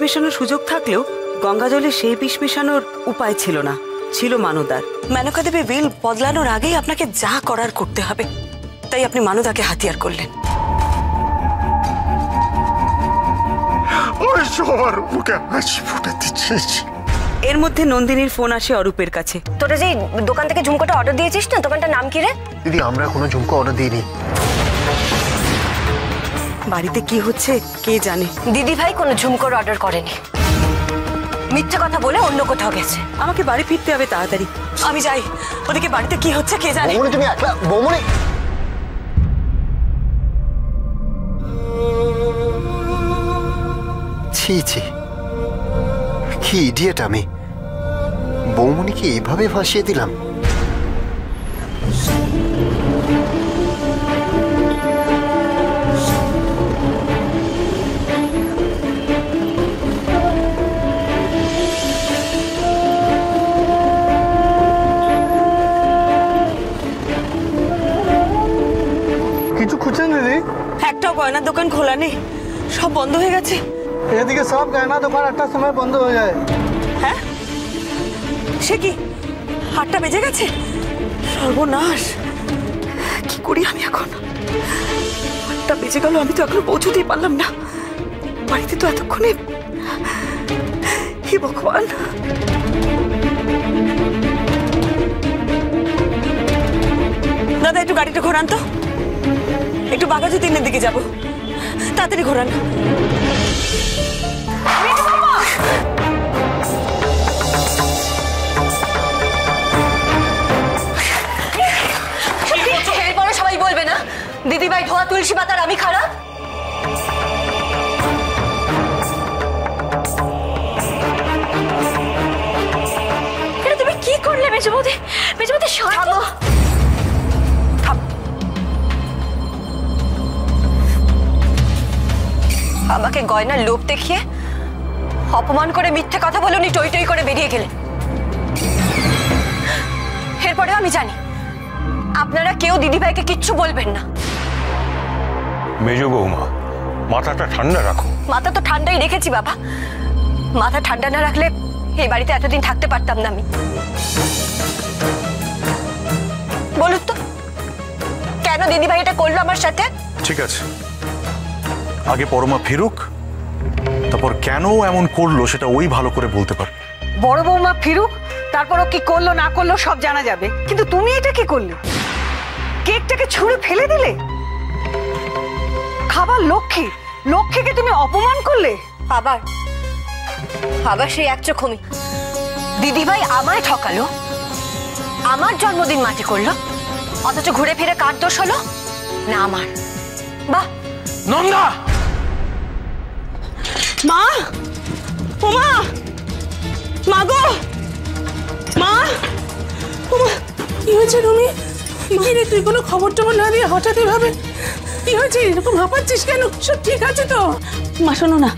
মেশানোর সুযোগ থাকলেও গঙ্গা জলে সেই বিষ মেশানোর উপায় ছিল না, ছিল মানদার। মেনকা দেবী বিল বদলানোর আগেই আপনাকে যা করার করতে হবে, তাই আপনি মানদাকে হাতিয়ার করলেন। এর মধ্যে নন্দিনীর ফোন আসে অরূপের কাছে। তোরা যে দোকান থেকে ঝুমকোটা অর্ডার দিয়েছিস না, দোকানটার নাম কি রে? দিদি আমরা কোনো ঝুমকো অর্ডার দিইনি। বাড়িতে কি হচ্ছে কে জানে। দিদি ভাই কোনো ঝুমকোর অর্ডার করেনি, মিথ্যে কথা বলে অন্য কোথাও গেছে। আমাকে বাড়ি ফিরতে হবে তাড়াতাড়ি, আমি যাই। ওদিকে বাড়িতে কি হচ্ছে কে জানে। বৌমনি তুমি একলা, বৌমনি ছি ছি, কি ইডিয়েট আমি। বৌমনিকে এইভাবে ভাসিয়ে দিলাম। কিছু খুঁজছেন দিদি? একটাও গয়নার দোকান খোলা নেই, সব বন্ধ হয়ে গেছে। এদিকে সব গয়না দোকান 8টার সময় বন্ধ হয়ে যায়। হ্যাঁ সে কি 8টা বেজে গেছে? সর্বনাশ, কি করি আমি এখন? 8টা বেজে গেল, আমি তো এখনো পৌঁছতেই পারলাম না বাড়িতে। তো এতক্ষণে, হে ভগবান। দাদা একটু গাড়িটা ঘোরান তো, একটু বাঘাজু 3-এর দিকে যাবো, তাড়াতাড়ি ঘোরান। এরপরে সবাই বলবে না দিদিভাই ধোয়া তুলসী পাতার আমি খারাপ? এটা তুমি কি করলে মেজবৌদি? মেজবৌদি থামো, আমাকে গয়নার লোভ দেখিয়ে অপমান করে মিথ্যে কথা বলে উনি টই টই করে বেরিয়ে গেলেন। এরপরে আমি জানি আপনারা কেউ দিদিভাইকে কিচ্ছু বলবেন না। মেজ বৌমা, মাথাটা ঠান্ডা রাখো। মাথা তো ঠান্ডাই রেখেছি বাবা, মাথা ঠান্ডা না রাখলে এই বাড়িতে এতদিন থাকতে পারতাম না আমি। বলুন তো কেন দিদিভাই এটা করলো আমার সাথে? ঠিক আছে, আগে পরমা ফিরুক, তারপর কেন এমন করলো সেটা ওই ভালো করে বলতে পারবে। বড় বৌমা ফিরুক, তারপর ও কি করলো না করলো সব জানা যাবে। কিন্তু তুমি এটা কি করলে? কেকটাকে ছুঁড়ে ফেলে দিলে। খাবার লক্ষ্মীকে তুমি অপমান করলে। আবার আবার সেই এক চোখমি দিদিভাই আমায় ঠকালো, আমার জন্মদিন মাটি করলো, অথচ ঘুরে ফিরে কার দোষ হলো? না আমার। বাহ নন্দা! মা, ও মা, মা গো, মা, ও মা, কি হয়েছে রুমি? কি রে, তুই কোনো খবর টবর না দিয়ে হঠাৎ এভাবে কি হয়েছে? এরকম হাঁপাচ্ছিস কেন? সব ঠিক আছে তো? মা শোনো না,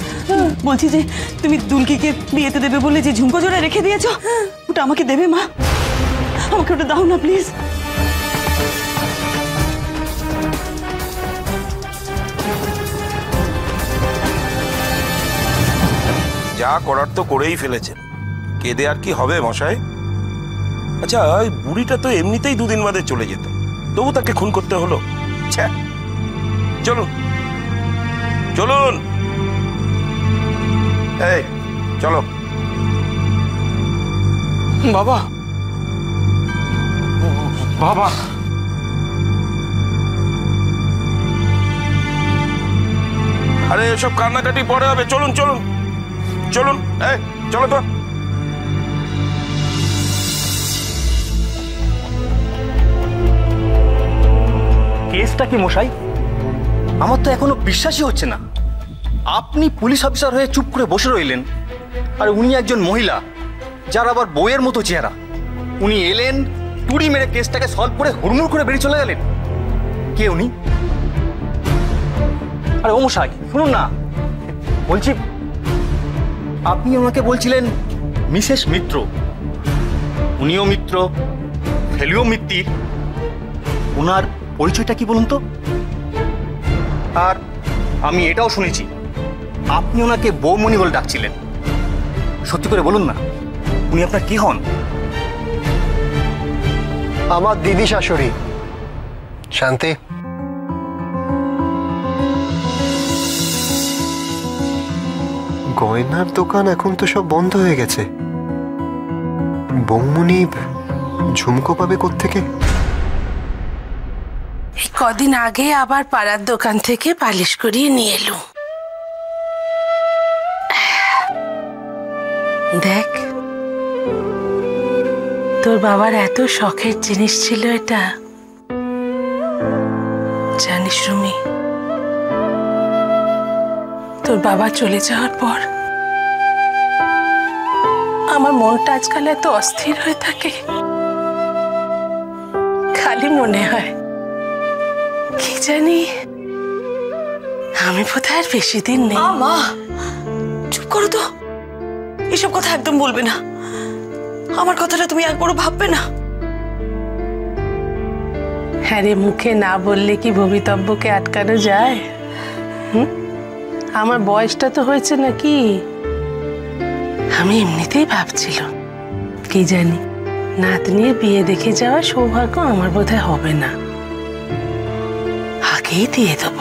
বলছি যে তুমি দুলকিকে বিয়েতে দেবে বলে যে ঝুমকো জোড়া রেখে দিয়েছো, ওটা আমাকে দেবে মা? আমাকে ওটা দাও না প্লিজ। যা করার তো করেই ফেলেছেন, কেঁদে আর কি হবে মশাই? আচ্ছা, ওই বুড়িটা তো এমনিতেই 2 দিন বাদে চলে যেত, তবু তাকে খুন করতে হলো। চলুন চলুন, এই চলো। বাবা, বাবা, আরে এসব কান্নাকাটি পরে হবে, চলুন চলুন চলুন, এই চলো তো। কেসটা কি মশাই? আমার তো এখনো বিশ্বাসই হচ্ছে না। আপনি পুলিশ অফিসার হয়ে চুপ করে বসে রইলেন, আর উনি একজন মহিলা, যার আবার বইয়ের মতো চেহারা। উনি এলেন, টুড়ি মেরে কেসটাকে সলভ করে হুড়মুড় করে বেরিয়ে চলে গেলেন। কে উনি? আরে ও মশাই শুনুন না, বলছি আপনি ওনাকে বলছিলেন মিসেস মিত্র, উনিও মিত্র, ফেলিও মিত্তির। ওনার পরিচয়টা কি বলুন তো? আর আমি এটাও শুনেছি আপনি ওনাকে বৌমণি বলে ডাকছিলেন। সত্যি করে বলুন না, উনি আপনার কি হন? আমার দিদি শাশুড়ি শান্তি। গয়নার দোকান এখন তো সব বন্ধ হয়ে গেছে, বৌমণি ঝুমকো পাবে কোত্থেকে? কদিন আগে আবার পাড়ার দোকান থেকে পালিশ করিয়ে নিয়ে এলো। দেখ, তোর বাবার এত শখের জিনিস ছিল এটা, জানিস রুমি? তোর বাবা চলে যাওয়ার পর আমার মনটা আজকাল এত অস্থির হয়ে থাকে। খালি মনে হয় কি জানি আমি বোধহয় আর বেশি দিন নেই। মা চুপ করো তো, এসব কথা একদম বলবে না। আমার কথাটা তুমি একবারও ভাববে না? হ্যাঁ রে, মুখে না বললে কি ভবিতব্যকে আটকানো যায়? আমার বয়সটা তো হয়েছে নাকি? আমি এমনিতেই ভাবছিলাম কি জানি নাতনির বিয়ে দেখে যাওয়া সৌভাগ্য আমার বোধহয় হবে না, আগেই দিয়ে দেব।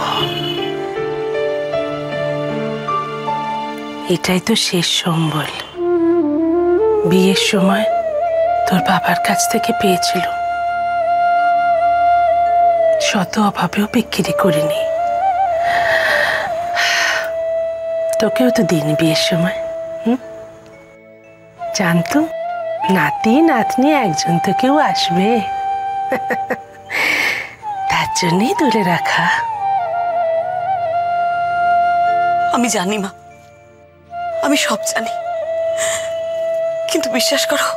এটাই তো শেষ সম্বল, বিয়ের সময় তোর বাবার কাছ থেকে পেয়েছিল, শত অভাবেও বিক্রি করিনি। তোকেও তো দিন বিয়ের সময়। জানতো নাতি নাতনি একজন তো কেউ আসবে, তার জন্যই তুলে রাখা। আমি জানি মা, আমি সব জানি, কিন্তু বিশ্বাস করো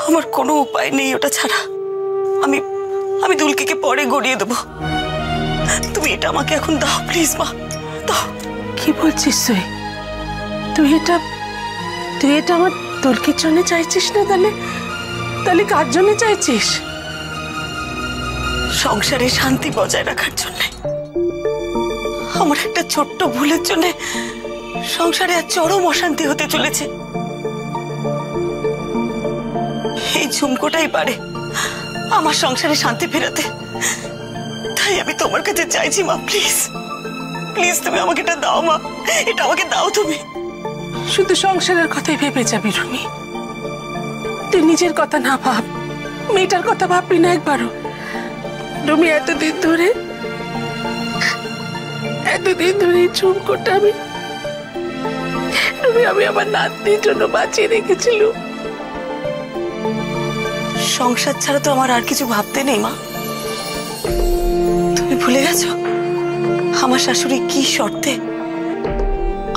আমার কোনো উপায় নেই ওটা ছাড়া। আমি আমি দুলকিকে পরে গড়িয়ে দেবো। তুমি এটা আমাকে এখন দাও প্লিজ মা, দাও। কি বলছিস তুই? তুই এটা আমার দুলকির জন্য চাইছিস না? তাহলে কার জন্য চাইছিস? সংসারে শান্তি বজায় রাখার জন্য। আমার একটা ছোট্ট ভুলের জন্য সংসারে আর চরম অশান্তি হতে চলেছে। এই ঝুমকোটাই পারে আমার সংসারে শান্তি ফেরাতে। তাই আমি তোমার কাছে চাইছি মা, প্লিজ প্লিজ তুমি আমাকে এটা দাও মা, এটা আমাকে দাও তুমি। শুধু সংসারের কথাই ভেবে যাবি রুমি, তুই নিজের কথা না ভাব, মেয়েটার কথা ভাববি না একবারও। রুমি এতদিন ধরে এই ঝুমকোটা আমি আমার নাতনির জন্য বাঁচিয়ে রেখেছিল। সংসার ছাড়া তো আমার আর কিছু ভাবতে নেই মা। তুমি ভুলে গেছো আমার শাশুড়ি কি শর্তে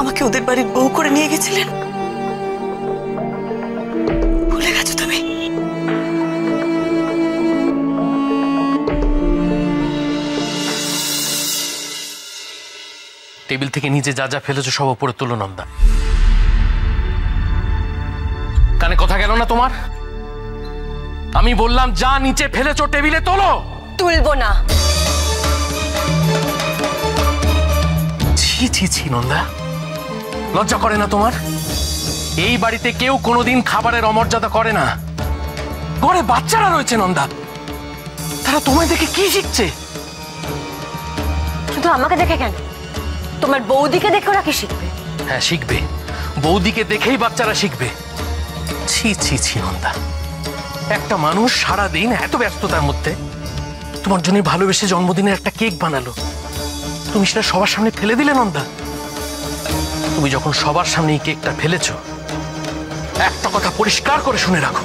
আমাকে ওদের বাড়ির বউ করে নিয়ে গেছিলেন? ভুলে গেছো তুমি? টেবিল থেকে নিচে যা যা ফেলেছো সব উপরে তুলো নন্দা। কানে কথা গেল না তোমার? আমি বললাম যা নিচে ফেলেছো টেবিলে তোলো। তুলবো না। ছি ছি ছি নন্দা, লজ্জা করে না তোমার? এই বাড়িতে কেউ কোনোদিন খাবারের অমর্যাদা করে না। ঘরে বাচ্চারা রয়েছে নন্দা, তারা তোমায় দেখে কি শিখছে? শুধু আমাকে দেখে কেন, তোমার বৌদিকে দেখে ওরা কি শিখবে? হ্যাঁ শিখবে, বৌদিকে দেখেই বাচ্চারা শিখবে। ছি ছি ছি নন্দা, একটা মানুষ সারা দিন এত ব্যস্ততার মধ্যে তোমার জন্য ভালোবেসে জন্মদিনের একটা কেক বানালো, তুমি সেটা সবার সামনে ফেলে দিলে নন্দা। তুমি যখন সবার সামনে এই কেকটা ফেলেছো, একটা কথা পরিষ্কার করে শুনে রাখো,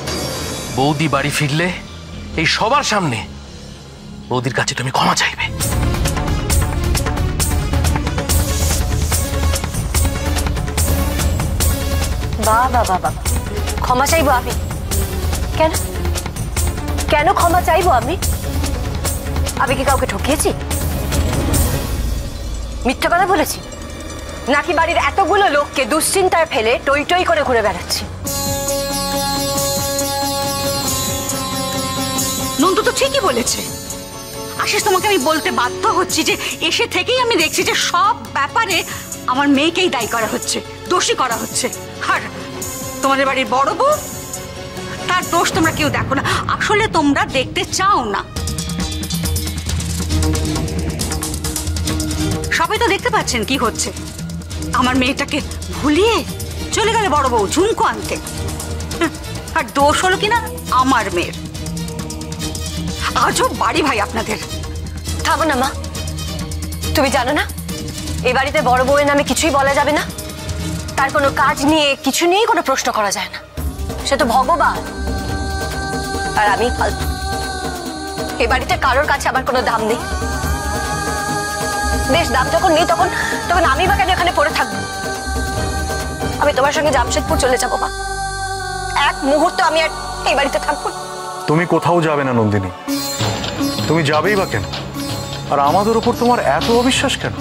বৌদি বাড়ি ফিরলে এই সবার সামনে বৌদির কাছে তুমি ক্ষমা চাইবে। বাবা বাবা, ক্ষমা চাইবো আমি? কেন কেন ক্ষমা চাইবো আমি? আমি কি কাউকে ঠকিয়েছি? মিথ্যা কথা বলেছি? নাকি বাড়ির এতগুলো লোককে দুশ্চিন্তায় ফেলে টই টই করে ঘুরে বেড়াচ্ছি? নন্দু তো ঠিকই বলেছে, আশিস, তোমাকে আমি বলতে বাধ্য হচ্ছি যে এসে থেকেই আমি দেখছি যে সব ব্যাপারে আমার মেয়েকেই দায়ী করা হচ্ছে, দোষী করা হচ্ছে। আর তোমাদের বাড়ির বড় বউ, তার দোষ তোমরা কেউ দেখো না, আসলে তোমরা দেখতে চাও না। সবাই তো দেখতে পাচ্ছেন কি হচ্ছে। আমার মেয়েটাকে ভুলিয়ে চলে গেল বড় বউ ঝুমকো আনতে, আর দোষ হলো কিনা আমার মেয়ের। আজও বাড়ি ভাই আপনাদের। থামো না মা, তুমি জানো না এই বাড়িতে বড় বউয়ের নামে কিছুই বলা যাবে না। তার কোনো কাজ নিয়ে কিছু নিয়েই কোনো প্রশ্ন করা যায় না, সে তো ভগবান। আর আমি ফালতু, এ বাড়িতে কারোর কাছে আমার কোনো দাম নেই। বেশ, দাম যখন নেই তখন তখন আমি বা কেন এখানে পড়ে থাকবো? আমি তোমার সঙ্গে জামশেদপুর চলে যাবো মা, এক মুহূর্ত আমি আর এই বাড়িতে থাকবো না। তুমি কোথাও যাবে না নন্দিনী, তুমি যাবেই বা কেন? আর আমাদের উপর তোমার এত অবিশ্বাস কেন?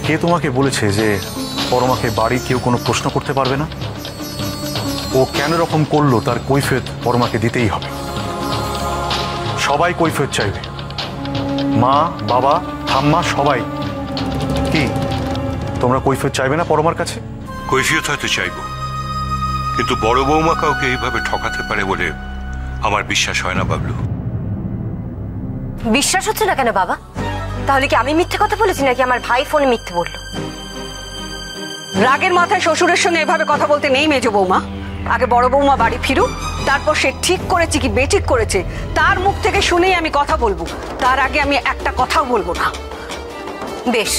কে তোমাকে বলেছে যে পরমাকে বাড়ির কেউ কোনো প্রশ্ন করতে পারবে না? ও কেন এরকম করলো তার কৈফিয়ত পরমাকে দিতেই হবে। সবাই কৈফিয়ত চাইবে, মা, বাবা, ঠাম্মা, সবাই। কি তোমরা কৈফিয়ত চাইবে না পরমার কাছে? কৈফিয়ত হয়তো চাইব, কিন্তু বড় বৌমা কাউকে এইভাবে ঠকাতে পারে বলে আমার বিশ্বাস হয় না বাবলু। বিশ্বাস হচ্ছে না কেন বাবা? তাহলে কি আমি মিথ্যে কথা বলেছি নাকি আমার ভাই ফোনে মিথ্যে বললো? রাগের মাথায় শ্বশুরের সঙ্গে এভাবে কথা বলতে নেই মেজ বৌমা। আগে বড় বৌমা বাড়ি ফিরুক, তারপর সে ঠিক করেছে কি বেঠিক করেছে তার মুখ থেকে শুনেই আমি কথা বলবো। তার আগে আমি একটা কথাও বলবো না। বেশ,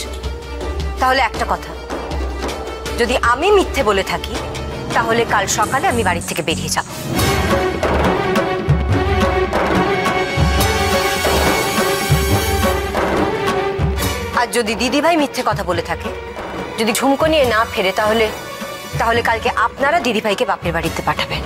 তাহলে একটা কথা, যদি আমি মিথ্যে বলে থাকি তাহলে কাল সকালে আমি বাড়ি থেকে বেরিয়ে যাব। আর যদি দিদিভাই মিথ্যে কথা বলে থাকে, যদি ঝুমকো নিয়ে না ফেরে, তাহলে তাহলে কালকে আপনারা দিদিভাইকে বাপের বাড়িতে পাঠাবেন।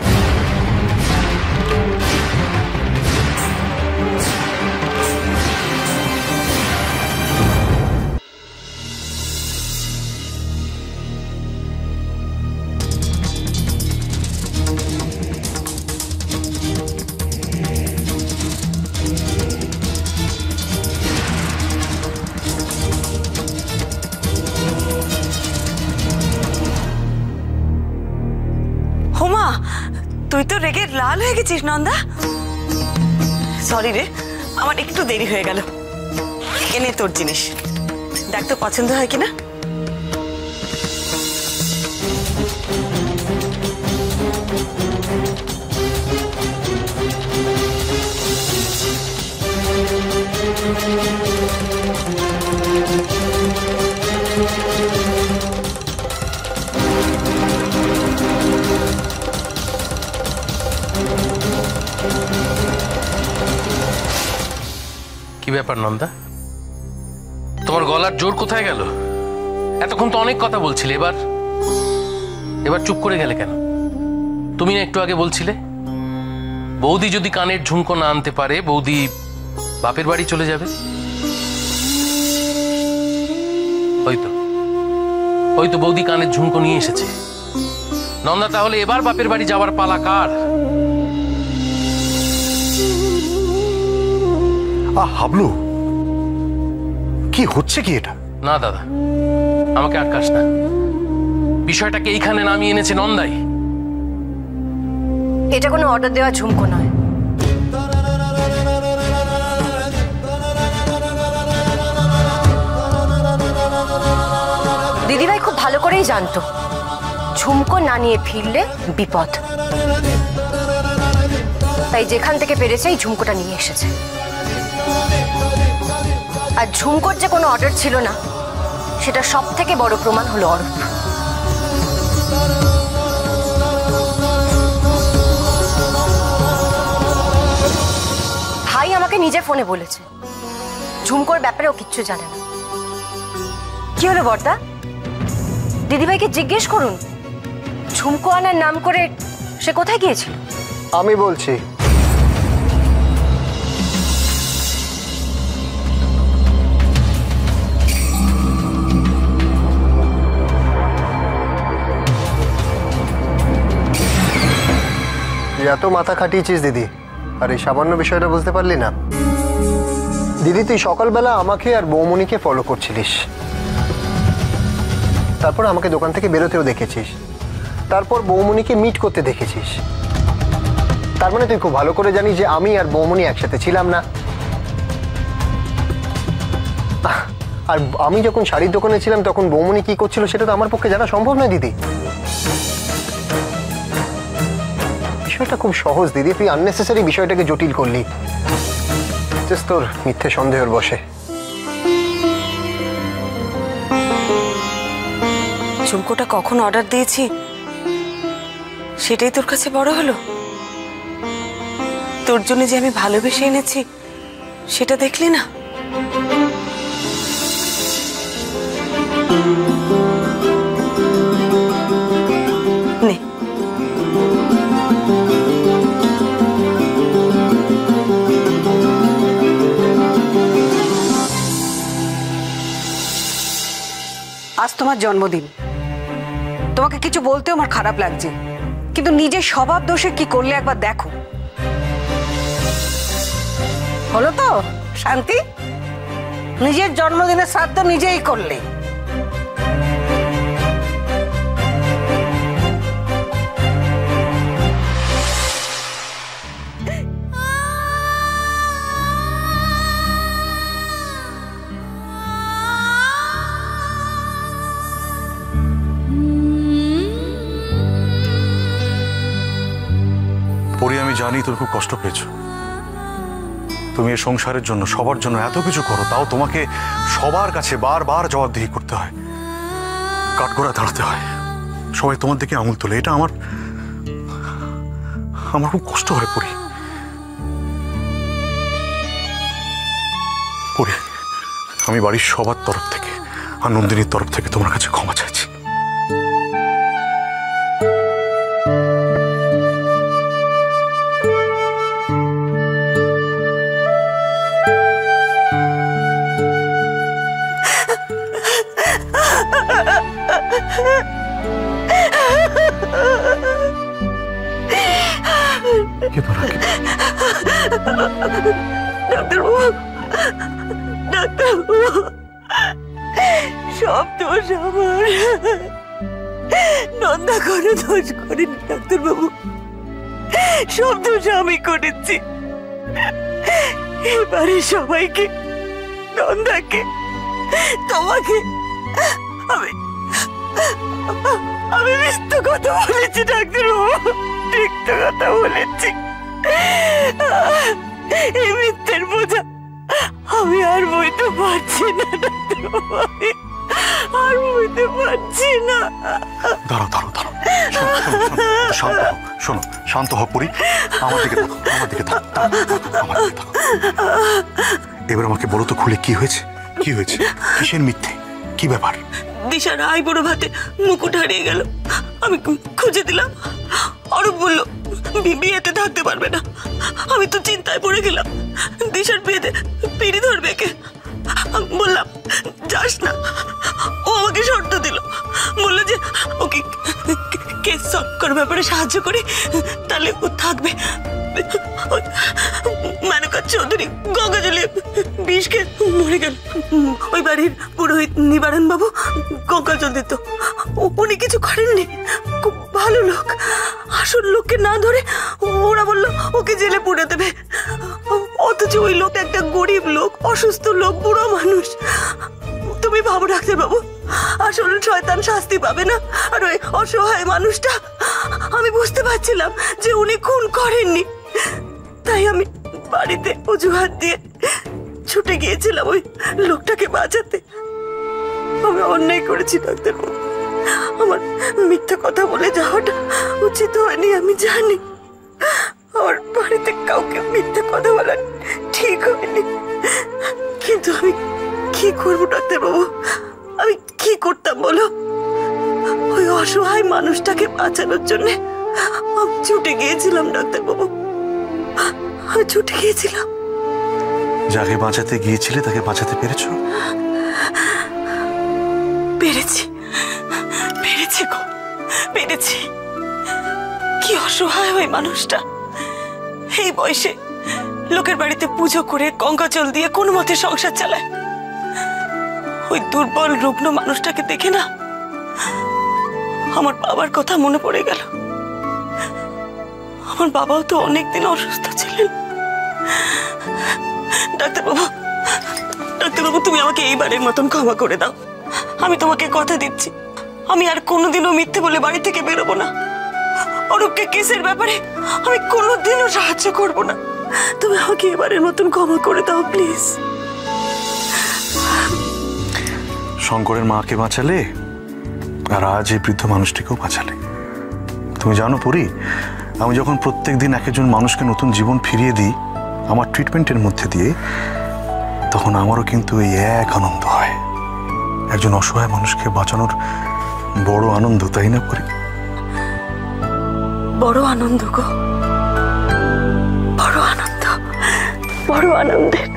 হোমা, তুই তো রেগে লাল হয়ে গেছিস নন্দা। সরি রে, আমার একটু দেরি হয়ে গেল। এনে তোর জিনিস, দেখ তো পছন্দ হয় কিনা। কি ব্যাপার নন্দা, তোমার গলার জোর কোথায় গেল? এতক্ষণ তো অনেক কথা বলছিলে, এবার চুপ করে গেলে কেন? তুমি না একটু আগে বলছিলে বৌদি যদি কানের ঝুমকো না আনতে পারে বৌদি বাপের বাড়ি চলে যাবে। হয়তো বৌদি কানের ঝুমকো নিয়ে এসেছে। নন্দা, তাহলে এবার বাপের বাড়ি যাওয়ার পালা কার? হাবলু, কি হচ্ছে কি এটা? না দাদা, আমাকে আটকাস না। বিষয়টাকে এইখানে নামিয়ে এনেছে নন্দাই। এটা কোনো অর্ডার দেওয়া ঝুমকো নয়। দিদিভাই খুব ভালো করেই জানতো ঝুমকো না নিয়ে ফিরলে বিপদ, তাই যেখান থেকে পেরেছে এই ঝুমকোটা নিয়ে এসেছে। আর ঝুমকোর যে কোনো অর্ডার ছিল না সেটা সব থেকে বড় প্রমাণ হলো অরূপ। ভাই আমাকে নিজে ফোনে বলেছে ঝুমকোর ব্যাপারে ও কিচ্ছু জানে না। কি হলো বর্দা, দিদিভাইকে জিজ্ঞেস করুন ঝুমকো আনার নাম করে সে কোথায় গিয়েছিল। আমি বলছি, এত মাথা খাটিয়েছিস দিদি, আর এই সামান্য বিষয়টা বুঝতে পারলি না? দিদি তুই সকালবেলা আমাকে আর বৌমনিকে ফলো করছিলিস, তারপর আমাকে দোকান থেকে বেরোতেও দেখেছিস, তারপর বৌমনিকে মিট করতে দেখেছিস। তার মানে তুই খুব ভালো করে জানিস যে আমি আর বৌমনি একসাথে ছিলাম না। আর আমি যখন শাড়ির দোকানে ছিলাম তখন বৌমনি কি করছিল সেটা তো আমার পক্ষে জানা সম্ভব নয় দিদি। বিষয়টা খুব সহজ দিদি, তুই আননেসেসারি বিষয়টাকে জটিল করলি জাস্ট তোর মিথ্যে সন্দেহের বসে। ঝুমকোটা কখন অর্ডার দিয়েছি সেটাই তোর কাছে বড় হলো? তোর জন্য যে আমি ভালোবেসে এনেছি সেটা দেখলি না? নে, আজ তোমার জন্মদিন, তোমাকে কিছু বলতে আমার খারাপ লাগছে, কিন্তু নিজের স্বভাব দোষে কি করলে একবার দেখো। হলো তো শান্তি, নিজের জন্মদিনের শ্রাদ্ধ নিজেই করলে। পরি, আমি জানি তুমি খুব কষ্ট পেয়েছো। তুমি এই সংসারের জন্য, সবার জন্য এত কিছু করো, তাও তোমাকে সবার কাছে বারবার জবাবদিহি করতে হয়, কাঠগড়ায় দাঁড়াতে হয়, সবাই তোমার দিকে আঙুল তোলে। এটা আমার খুব কষ্ট হয় পরি। পরি, আমি বাড়ির সবার তরফ থেকে আর নন্দিনীর তরফ থেকে তোমার কাছে ক্ষমা চাইছি। সব দোষ আমার, নন্দা কোনো দোষ করেনি ডাক্তারবাবু, সব দোষ আমি করেছি। এবারে সবাইকে, নন্দাকে, তোমাকে আমি মিথ্যে কথা বলেছি ডাক্তারবাবু, মিথ্যে কথা বলেছি। এই মিথ্যের বোঝা আমি আর বইতে পারছি না ডাক্তারবাবু, আমি আর বইতে পারছি না। দাঁড়াও দাঁড়াও দাঁড়াও, শান্ত হও, শোনো, শান্ত হও পরি, আমার দিকে থাকো, আমার দিকে থাকো, আমার দিকে থাকো। এবার আমাকে বলো তো খুলে কি হয়েছে, কি হয়েছে, কিসের মিথ্যে, কি ব্যাপার? দিশার আইবুড়ো ভাতে মুকুট হারিয়ে গেল, আমি খুঁজে দিলাম। অরূপ বলল বিয়েতে থাকতে পারবে না। আমি তো চিন্তায় পড়ে গেলাম, দিশার বিয়েতে পিড়ি ধরবে কে। বললাম যাস না, ও আমাকে শর্ত দিল, বললো যে ওকে কেস সলভ করার ব্যাপারে সাহায্য করি, তাহলে ও থাকবে। মেনকা চৌধুরী গঙ্গা জলে বিষ খেয়ে মরে গেল। ওই বাড়ির পুরোহিত নিবারণ বাবু গঙ্গা জল দিত, উনি কিছু করেননি, খুব ভালো লোক। আসল লোককে না ধরে ওরা বললো ওকে জেলে পুড়ে দেবে, অথচ ওই লোক একটা গরিব লোক, অসুস্থ লোক, বুড়ো মানুষ। তুমি ভাবো ডাক্তারবাবু, আসল শয়তান শাস্তি পাবে না, আর ওই অসহায় মানুষটা, আমি বুঝতে পারছিলাম যে উনি খুন করেননি, তাই আমি বাড়িতে অজুহাত দিয়ে ছুটে গিয়েছিলাম ওই লোকটাকে বাঁচাতে। আমি অন্যায় করেছি ডাক্তারবাবু, আমার মিথ্যা কথা বলে যাওয়াটা উচিত হয়নি, আমি জানি। আমার বাড়িতে কাউকে মিথ্যা কথা বলা ঠিক হয়নি, কিন্তু আমি কি করবো ডাক্তারবাবু, আমি কি করতাম বলো? ওই অসহায় মানুষটাকে বাঁচানোর জন্য আমি ছুটে গিয়েছিলাম ডাক্তারবাবু, আমি ছুটে গিয়েছিলাম। যাকে বাঁচাতে গিয়েছিলে তাকে বাঁচাতে পেরেছো? পেরেছি, পেরেছি গো, পেরেছি। কি অসহায় ওই মানুষটা, এই বয়সে লোকের বাড়িতে পুজো করে গঙ্গা জল দিয়ে কোনো মতে সংসার চালায়। ওই দুর্বল রুগ্ন মানুষটাকে দেখে না আমার বাবার কথা মনে পড়ে গেল। আমার বাবাও তো অনেকদিন অসুস্থ ছিলেন। ডাক্তারবাবু, তুমি আমাকে এইবারের মতন ক্ষমা করে দাও। আমি তোমাকে কথা দিচ্ছি, আমি আর কোনোদিনও মিথ্যে বলে বাড়ি থেকে বেরোবো না। অরূপকে কেসের ব্যাপারে আমি কোনোদিনও সাহায্য করব না। তুমি আমাকে এবারের মতন ক্ষমা করে দাও প্লিজ। শঙ্করের মাকে বাঁচালে আর আজ এই বৃদ্ধ মানুষটিকেও বাঁচালে। তুমি জানো পরি, আমি যখন প্রত্যেক দিন এক একজন মানুষকে নতুন জীবন ফিরিয়ে দিই আমার ট্রিটমেন্টের মধ্যে দিয়ে, তখন আমারও কিন্তু এই এক আনন্দ হয়। একজন অসহায় মানুষকে বাঁচানোর বড় আনন্দ, তাই না পরি? বড় আনন্দ গো, বড় আনন্দ, বড় আনন্দের।